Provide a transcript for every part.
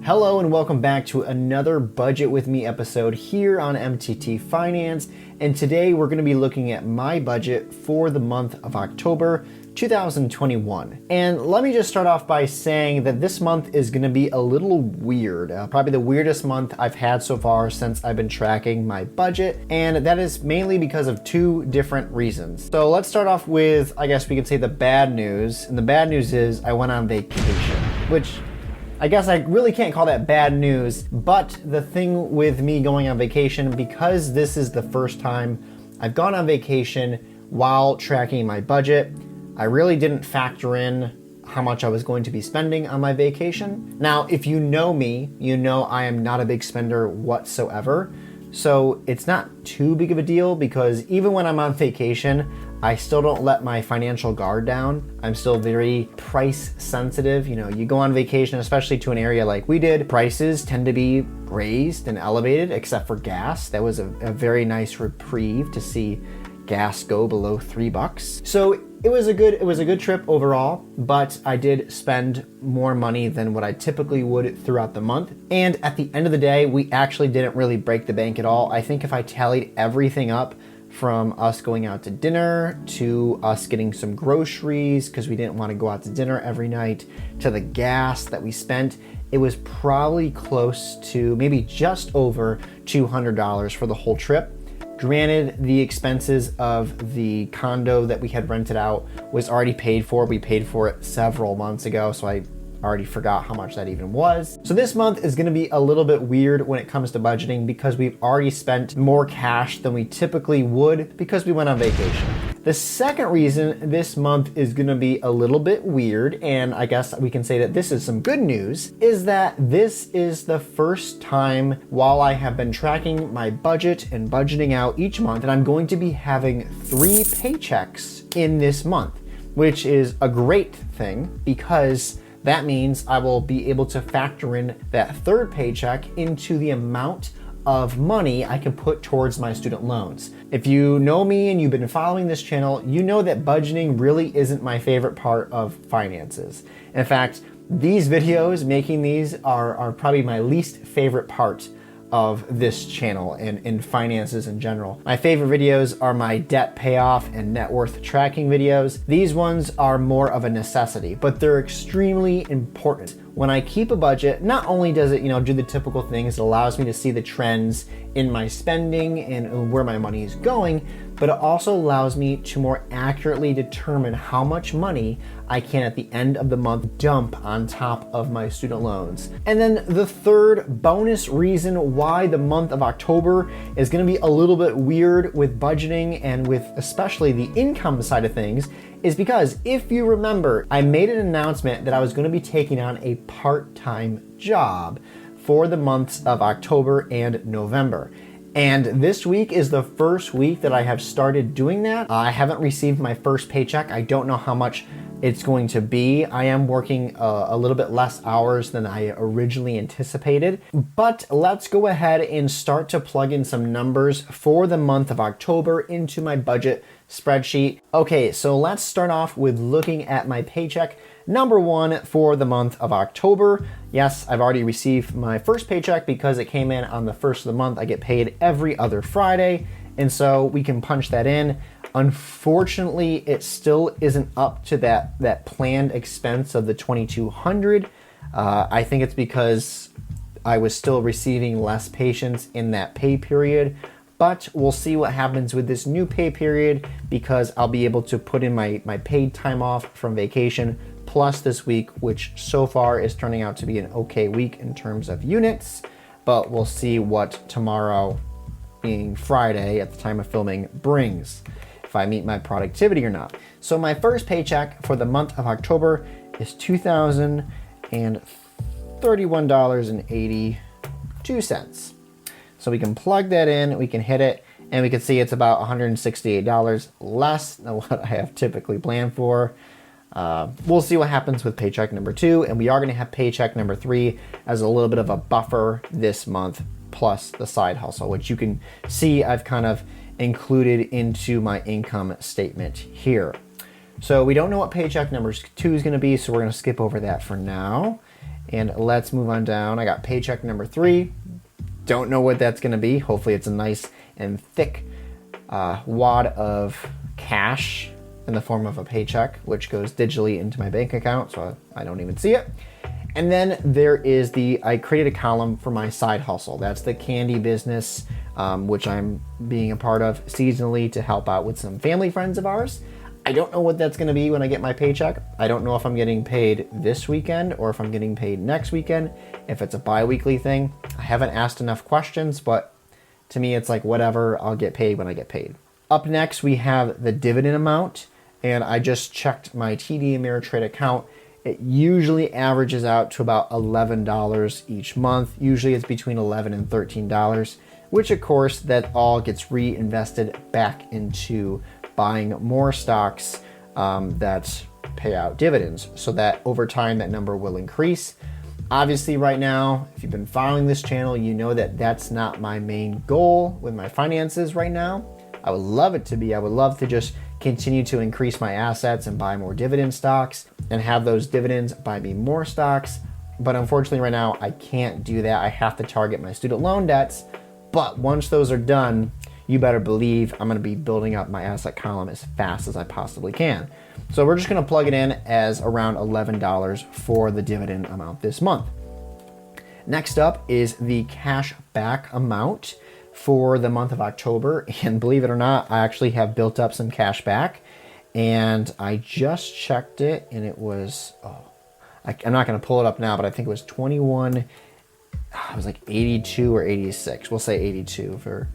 Hello and welcome back to another Budget With Me episode here on MTT Finance. And today we're going to be looking at my budget for the month of October 2021. And let me just start off by saying that this month is going to be a little weird. Probably the weirdest month I've had so far since I've been tracking my budget. And that is mainly because of two different reasons. So let's start off with, I guess we could say, the bad news. And the bad news is I went on vacation, which I guess I really can't call that bad news, but the thing with me going on vacation, because this is the first time I've gone on vacation while tracking my budget, I really didn't factor in how much I was going to be spending on my vacation. Now, if you know me, you know I am not a big spender whatsoever, so it's not too big of a deal because even when I'm on vacation, I still don't let my financial guard down. I'm still very price sensitive. You know, you go on vacation, especially to an area like we did, prices tend to be raised and elevated, except for gas. That was a very nice reprieve to see gas go below $3. So it was a good trip overall, but I did spend more money than what I typically would throughout the month. And at the end of the day, we actually didn't really break the bank at all. I think if I tallied everything up, from us going out to dinner, to us getting some groceries because we didn't want to go out to dinner every night, to the gas that we spent, it was probably close to maybe just over $200 for the whole trip. Granted, the expenses of the condo that we had rented out was already paid for. We paid for it several months ago, so I already forgot how much that even was. So this month is going to be a little bit weird when it comes to budgeting because we've already spent more cash than we typically would because we went on vacation. The second reason this month is going to be a little bit weird, and I guess we can say that this is some good news, is that this is the first time while I have been tracking my budget and budgeting out each month that I'm going to be having 3 paychecks in this month, which is a great thing because that means I will be able to factor in that third paycheck into the amount of money I can put towards my student loans. If you know me and you've been following this channel, you know that budgeting really isn't my favorite part of finances. In fact, these videos, making these are probably my least favorite part of this channel and in finances in general. My favorite videos are my debt payoff and net worth tracking videos. These ones are more of a necessity, but they're extremely important. When I keep a budget, not only does it, do the typical things, it allows me to see the trends in my spending and where my money is going, but it also allows me to more accurately determine how much money I can at the end of the month dump on top of my student loans. And then the third bonus reason why the month of October is going to be a little bit weird with budgeting and with especially the income side of things is because if you remember, I made an announcement that I was going to be taking on a part-time job for the months of October and November. And this week is the first week that I have started doing that. I haven't received my first paycheck. I don't know how much it's going to be. I am working a little bit less hours than I originally anticipated. But let's go ahead and start to plug in some numbers for the month of October into my budget spreadsheet. Okay, so let's start off with looking at my paycheck number 1 for the month of October. Yes, I've already received my first paycheck because it came in on the first of the month. I get paid every other Friday, and so we can punch that in. Unfortunately, it still isn't up to that planned expense of the $2,200. I think it's because I was still receiving less patients in that pay period, but we'll see what happens with this new pay period because I'll be able to put in my paid time off from vacation plus this week, which so far is turning out to be an okay week in terms of units, but we'll see what tomorrow, being Friday at the time of filming, brings, if I meet my productivity or not. So my first paycheck for the month of October is $2,031.82. So we can plug that in, we can hit it, and we can see it's about $168 less than what I have typically planned for. We'll see what happens with paycheck number 2, and we are going to have paycheck number 3 as a little bit of a buffer this month, plus the side hustle, which you can see I've kind of included into my income statement here. So we don't know what paycheck number 2 is going to be, so we're going to skip over that for now. And let's move on down. I got paycheck number 3. Don't know what that's gonna be. Hopefully it's a nice and thick wad of cash in the form of a paycheck, which goes digitally into my bank account, so I don't even see it. And then there is I created a column for my side hustle. That's the candy business, which I'm being a part of seasonally to help out with some family friends of ours. I don't know what that's gonna be when I get my paycheck. I don't know if I'm getting paid this weekend or if I'm getting paid next weekend, if it's a bi-weekly thing. I haven't asked enough questions, but to me, it's like, whatever, I'll get paid when I get paid. Up next, we have the dividend amount, and I just checked my TD AMERITRADE account. It usually averages out to about $11 each month. Usually it's between $11 and $13, which of course, that all gets reinvested back into buying more stocks that pay out dividends, so that over time, that number will increase. Obviously right now, if you've been following this channel, you know that that's not my main goal with my finances right now. I would love it to be. I would love to just continue to increase my assets and buy more dividend stocks and have those dividends buy me more stocks. But unfortunately right now, I can't do that. I have to target my student loan debts. But once those are done, you better believe I'm gonna be building up my asset column as fast as I possibly can. So we're just gonna plug it in as around $11 for the dividend amount this month. Next up is the cash back amount for the month of October. And believe it or not, I actually have built up some cash back, and I just checked it and it was, I'm not gonna pull it up now, but I think it was 21, it was like 82 or 86. We'll say 82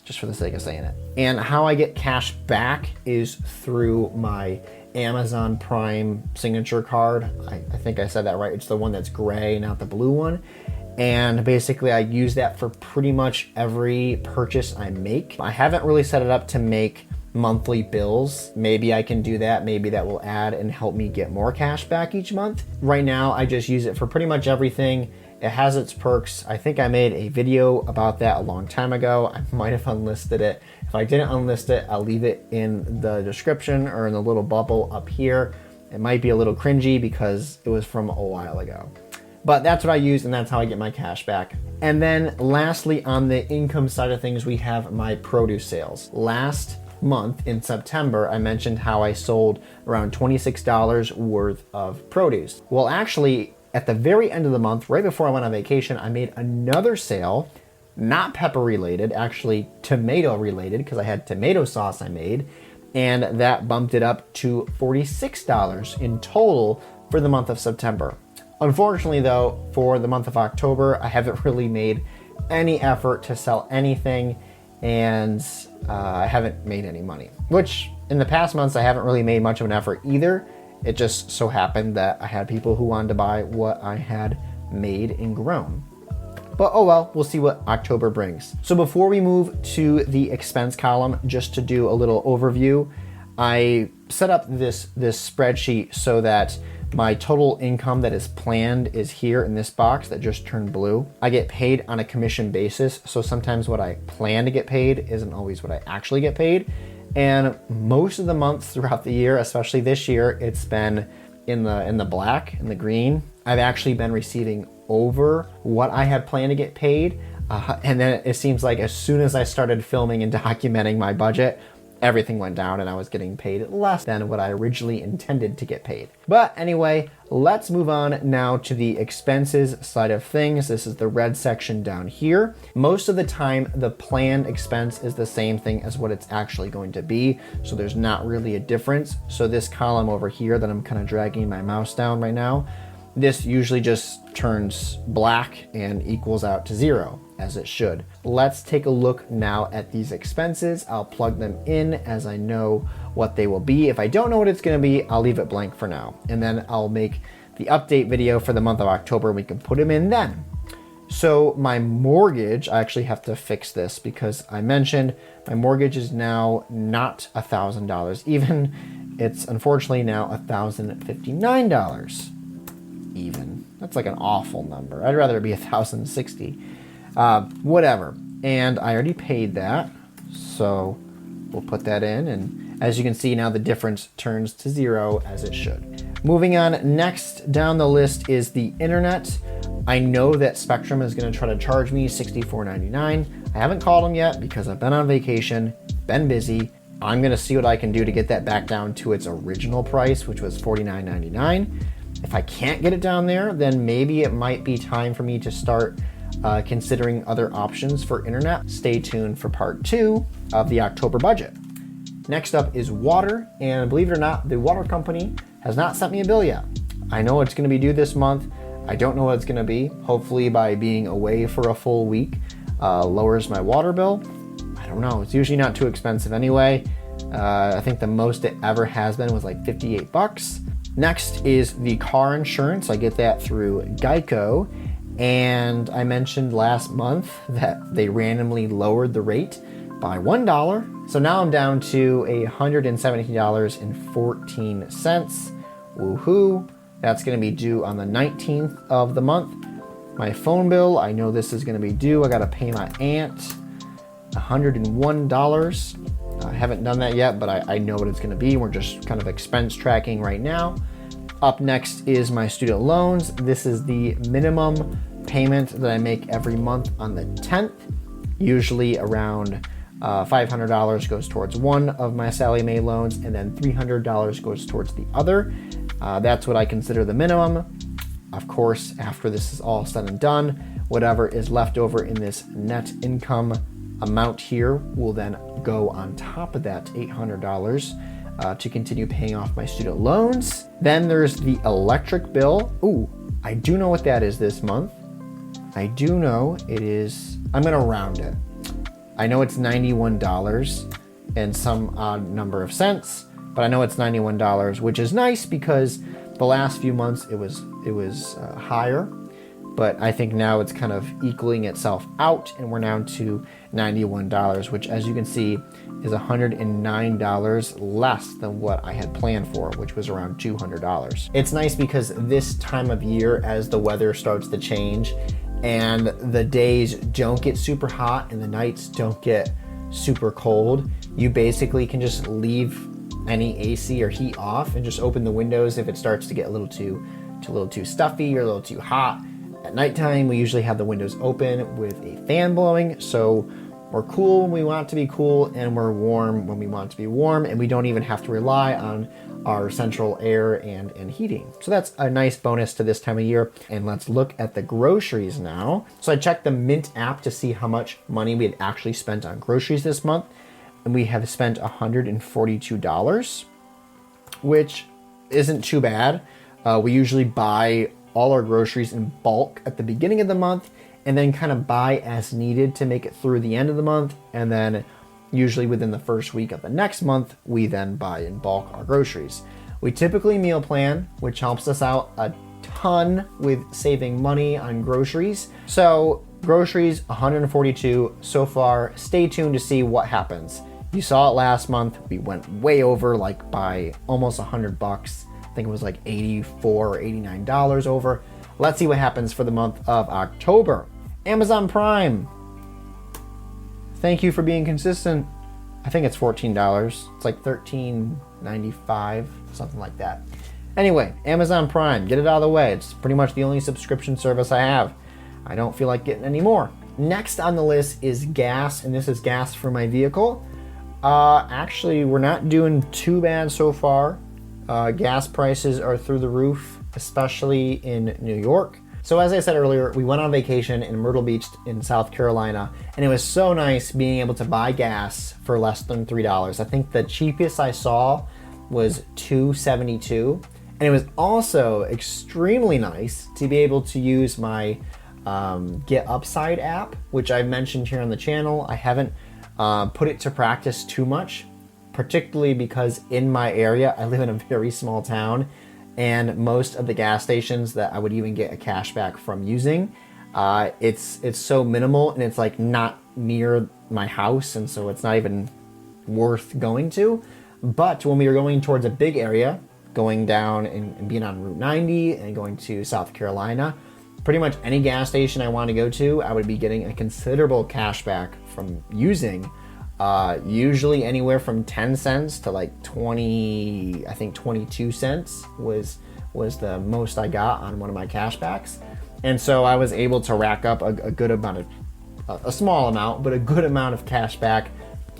just for the sake of saying it. And how I get cash back is through my Amazon Prime signature card. I think I said that right. It's the one that's gray, not the blue one. And basically I use that for pretty much every purchase I make. I haven't really set it up to make monthly bills. Maybe I can do that. Maybe that will add and help me get more cash back each month. Right now, I just use it for pretty much everything. It has its perks. I think I made a video about that a long time ago. I might have unlisted it. If I didn't unlist it, I'll leave it in the description or in the little bubble up here. It might be a little cringy because it was from a while ago. But that's what I use, and that's how I get my cash back. And then lastly, on the income side of things, we have my produce sales. Last month in September, I mentioned how I sold around $26 worth of produce. Well, actually, at the very end of the month, right before I went on vacation, I made another sale, not pepper related, actually tomato related, because I had tomato sauce I made, and that bumped it up to $46 in total for the month of September. Unfortunately though, for the month of October, I haven't really made any effort to sell anything, and I haven't made any money, which in the past months, I haven't really made much of an effort either. It just so happened that I had people who wanted to buy what I had made and grown. But oh well, we'll see what October brings. So before we move to the expense column, just to do a little overview, I set up this spreadsheet so that my total income that is planned is here in this box that just turned blue. I get paid on a commission basis, so sometimes what I plan to get paid isn't always what I actually get paid. And most of the months throughout the year, especially this year, it's been in the black, in the green. I've actually been receiving over what I had planned to get paid. And then it seems like as soon as I started filming and documenting my budget, everything went down and I was getting paid less than what I originally intended to get paid. But anyway, let's move on now to the expenses side of things. This is the red section down here. Most of the time, the planned expense is the same thing as what it's actually going to be. So there's not really a difference. So this column over here that I'm kind of dragging my mouse down right now, this usually just turns black and equals out to 0, as it should. Let's take a look now at these expenses. I'll plug them in as I know what they will be. If I don't know what it's gonna be, I'll leave it blank for now. And then I'll make the update video for the month of October and we can put them in then. So my mortgage, I actually have to fix this because I mentioned my mortgage is now not $1,000 even. It's unfortunately now $1,059 even. That's like an awful number. I'd rather it be 1,060. Whatever. And I already paid that, so we'll put that in. And as you can see now, the difference turns to 0 as it should. Moving on, next down the list is the internet. I know that Spectrum is going to try to charge me $64.99. I haven't called them yet because I've been on vacation, been busy. I'm going to see what I can do to get that back down to its original price, which was $49.99. If I can't get it down there, then maybe it might be time for me to start considering other options for internet. Stay tuned for part 2 of the October budget. Next up is water, and believe it or not, the water company has not sent me a bill yet. I know it's going to be due this month. I don't know what it's going to be. Hopefully by being away for a full week lowers my water bill. I don't know. It's usually not too expensive anyway. I think the most it ever has been was like $58. Next is the car insurance. I get that through Geico. And I mentioned last month that they randomly lowered the rate by $1. So now I'm down to $117.14. Woohoo! That's going to be due on the 19th of the month. My phone bill, I know this is going to be due. I got to pay my aunt $101. I haven't done that yet, but I know what it's going to be. We're just kind of expense tracking right now. Up next is my student loans. This is the minimum payment that I make every month on the 10th. Usually around $500 goes towards one of my Sallie Mae loans, and then $300 goes towards the other. That's what I consider the minimum. Of course, after this is all said and done, whatever is left over in this net income amount here will then go on top of that $800 to continue paying off my student loans. Then there's the electric bill. Ooh, I do know what that is this month. I do know it is, I'm gonna round it. I know it's $91 and some odd number of cents, but I know it's $91, which is nice because the last few months it was higher, but I think now it's kind of equaling itself out, and we're down to $91, which, as you can see, is $109 less than what I had planned for, which was around $200. It's nice because this time of year, as the weather starts to change and the days don't get super hot and the nights don't get super cold, you basically can just leave any AC or heat off and just open the windows if it starts to get a little too stuffy or a little too hot. At nighttime, we usually have the windows open with a fan blowing, so we're cool when we want to be cool, and we're warm when we want to be warm, and we don't even have to rely on our central air and heating. So that's a nice bonus to this time of year. And let's look at the groceries now. So I checked the Mint app to see how much money we had actually spent on groceries this month, and we have spent $142, which isn't too bad. We usually buy all our groceries in bulk at the beginning of the month, and then kind of buy as needed to make it through the end of the month. And then usually within the first week of the next month, we then buy in bulk our groceries. We typically meal plan, which helps us out a ton with saving money on groceries. So groceries, $142 so far. Stay tuned to see what happens. You saw it last month. We went way over, like by almost $100. I think it was like $84 or $89 over. Let's see what happens for the month of October. Amazon Prime. Thank you for being consistent. I think it's $14. It's like $13.95, something like that. Anyway, Amazon Prime, get it out of the way. It's pretty much the only subscription service I have. I don't feel like getting any more. Next on the list is gas, and this is gas for my vehicle. Actually, we're not doing too bad so far. Gas prices are through the roof, especially in New York. So as I said earlier, we went on vacation in Myrtle Beach in South Carolina, and it was so nice being able to buy gas for less than $3. I think the cheapest I saw was $2.72, and it was also extremely nice to be able to use my GetUpside app, which I've mentioned here on the channel. I haven't put it to practice too much, particularly because in my area, I live in a very small town, and most of the gas stations that I would even get a cashback from using, it's so minimal, and it's like not near my house, and so it's not even worth going to. But when we were going towards a big area, going down and being on Route 90 and going to South Carolina, pretty much any gas station I want to go to, I would be getting a considerable cashback from using. Usually anywhere from 10 cents to like 20, I think 22 cents was was the most I got on one of my cashbacks. And so I was able to rack up a good amount of, a small amount, but a good amount of cash back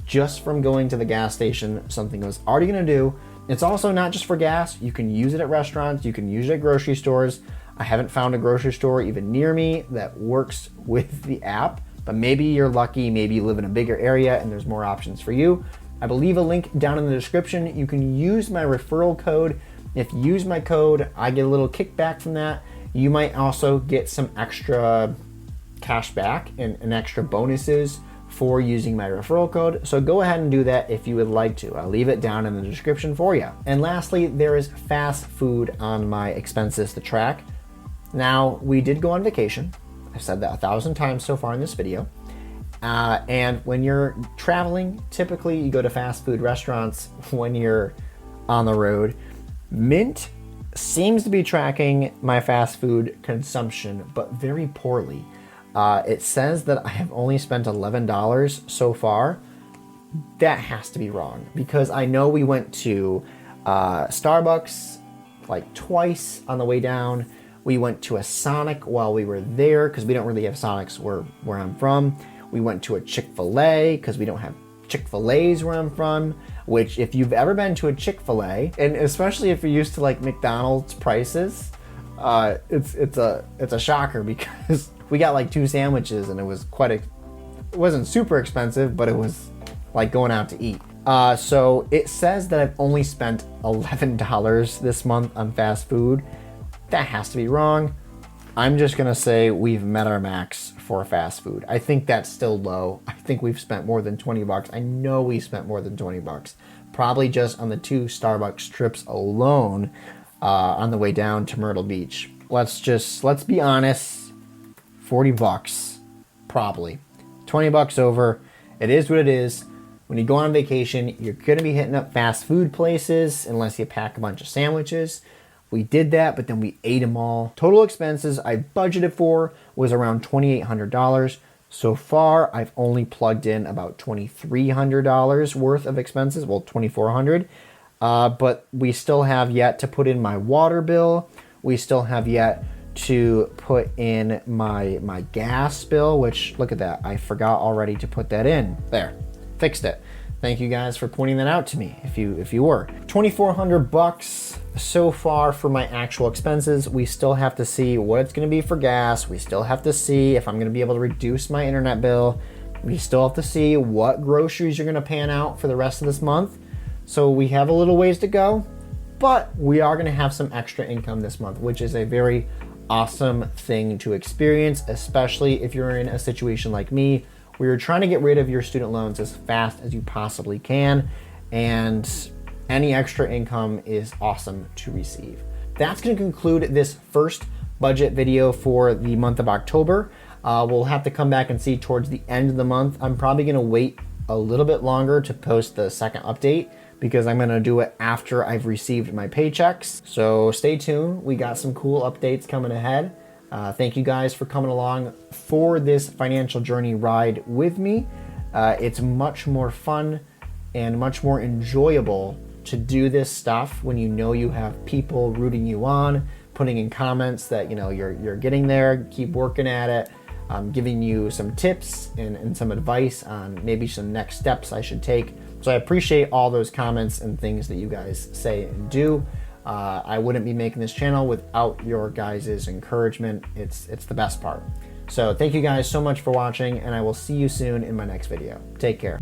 just from going to the gas station, something I was already gonna do. It's also not just for gas. You can use it at restaurants, you can use it at grocery stores. I haven't found a grocery store even near me that works with the app, but maybe you're lucky, maybe you live in a bigger area and there's more options for you. I will leave a link down in the description. You can use my referral code. If you use my code, I get a little kickback from that. You might also get some extra cash back and extra bonuses for using my referral code. So go ahead and do that if you would like to. I'll leave it down in the description for you. And lastly, there is fast food on my expenses to track. Now, we did go on vacation. I've said that 1,000 times so far in this video. And when you're traveling, typically you go to fast food restaurants when you're on the road. Mint seems to be tracking my fast food consumption, but very poorly. It says that I have only spent $11 so far. That has to be wrong, because I know we went to Starbucks like twice on the way down. We went to a Sonic while we were there, because we don't really have Sonics where I'm from. We went to a Chick-fil-A because we don't have Chick-fil-A's where I'm from, which if you've ever been to a Chick-fil-A, and especially if you're used to like McDonald's prices, it's a shocker, because we got like 2 sandwiches and it was it wasn't super expensive, but it was like going out to eat. So it says that I've only spent $11 this month on fast food. That has to be wrong. I'm just gonna say we've met our max for fast food. I think that's still low. I think we've spent more than 20 bucks. I know we spent more than 20 bucks. Probably just on the 2 Starbucks trips alone on the way down to Myrtle Beach. Let's be honest, 40 bucks, probably. 20 bucks over. It is what it is. When you go on vacation, you're gonna be hitting up fast food places unless you pack a bunch of sandwiches. We did that, but then we ate them all. Total expenses I budgeted for was around $2,800. So far, I've only plugged in about $2,300 worth of expenses. Well, $2,400. But we still have yet to put in my water bill. We still have yet to put in my gas bill, which, look at that. I forgot already to put that in. There, fixed it. Thank you guys for pointing that out to me, if you were. $2,400 so far for my actual expenses. We still have to see what it's gonna be for gas. We still have to see if I'm gonna be able to reduce my internet bill. We still have to see what groceries are gonna pan out for the rest of this month. So we have a little ways to go, but we are gonna have some extra income this month, which is a very awesome thing to experience, especially if you're in a situation like me, where you're trying to get rid of your student loans as fast as you possibly can, and any extra income is awesome to receive. That's going to conclude this first budget video for the month of October. We'll have to come back and see towards the end of the month. I'm probably going to wait a little bit longer to post the second update, because I'm going to do it after I've received my paychecks. So stay tuned. We got some cool updates coming ahead. Thank you guys for coming along for this financial journey ride with me. It's much more fun and much more enjoyable to do this stuff when you know you have people rooting you on, putting in comments that you're getting there, keep working at it, giving you some tips and some advice on maybe some next steps I should take. So I appreciate all those comments and things that you guys say and do. I wouldn't be making this channel without your guys' encouragement. It's the best part. So thank you guys so much for watching, and I will see you soon in my next video. Take care.